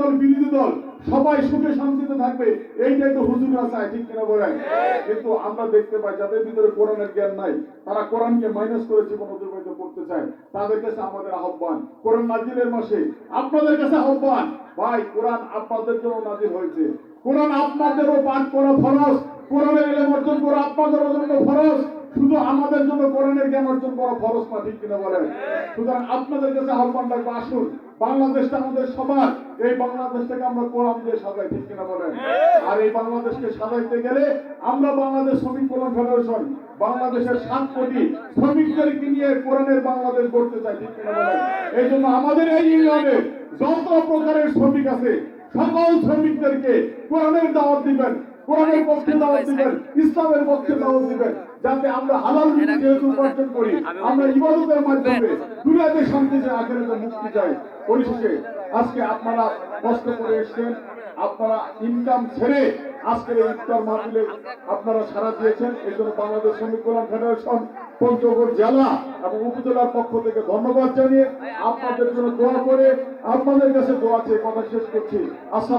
দল বিরোধী দল সবাই সুখে শান্তিতে থাকবে, এইটাই তো হুজুররা চায়, ঠিক কিনা বলেন? কিন্তু আমরা দেখতে পাই যাদের ভিতরে কোরআনের জ্ঞান নাই, তারা কোরআনকে মাইনাস করে জীবন অতিবাহিত করতে চায়। তাদের কাছে আমাদের আহ্বান, কোরআন নাজিলের মাসে আপনাদের কাছে আহ্বান, ভাই কোরআন আপনাদের জন্য নাজিল হয়েছে, কোরআন আপনাদেরও পাঠ করা ফরজ, কোরআনের ইলম অর্জন করা আপনাদের জন্য ফরজ, শুধু আমাদের জন্য কোরআনের জ্ঞান অর্জন করা ফরজ না, ঠিক কিনা বলেন? সুতরাং আপনাদের কাছে আহ্বান রাখবো, আসুন বাংলাদেশটা আমাদের সবার, এই বাংলাদেশটাকে আমরা কোরআন দিয়ে সাজাই, ঠিক কিনা বলেন? আর এই বাংলাদেশকে সাজাইতে গেলে আমরা বাংলাদেশ শ্রমিক কল্যাণ ফেডারেশন বাংলাদেশের 7 কোটি শ্রমিকদেরকে নিয়ে কোরআনের বাংলাদেশ গড়তে চাই, ঠিক কিনা বলেন? এই জন্য আমাদের এই ইউনিয়নে যত প্রকারের শ্রমিক আছে সকল শ্রমিকদেরকে কোরআনের দাওয়াত দিবেন, কোরআনের পক্ষে দাওয়াত দিবেন, ইসলামের পক্ষে দাওয়াত দিবেন, যাতে আমরা হালাল রুজি যেহেতু উপার্জন করি, আমরা ইবাদতের মাধ্যমে দুনিয়াতে শান্তি চাই, আখিরাতে মুক্তি চাই। পরিশেষে আজকে আপনারা কষ্ট করে এসেছেন, আপনারা ইনকাম ছেড়ে আজকের এই ইফতার মাহফিলে আপনারা সাড়া দিয়েছেন, এই জন্য বাংলাদেশ শ্রমিক কল্যাণ ফেডারেশন পঞ্চগড় জেলা এবং উপজেলার পক্ষ থেকে ধন্যবাদ জানিয়ে আপনাদের জন্য দোয়া করে আপনাদের কাছে দোয়া চেয়ে কথা শেষ করছি। আসসালাম।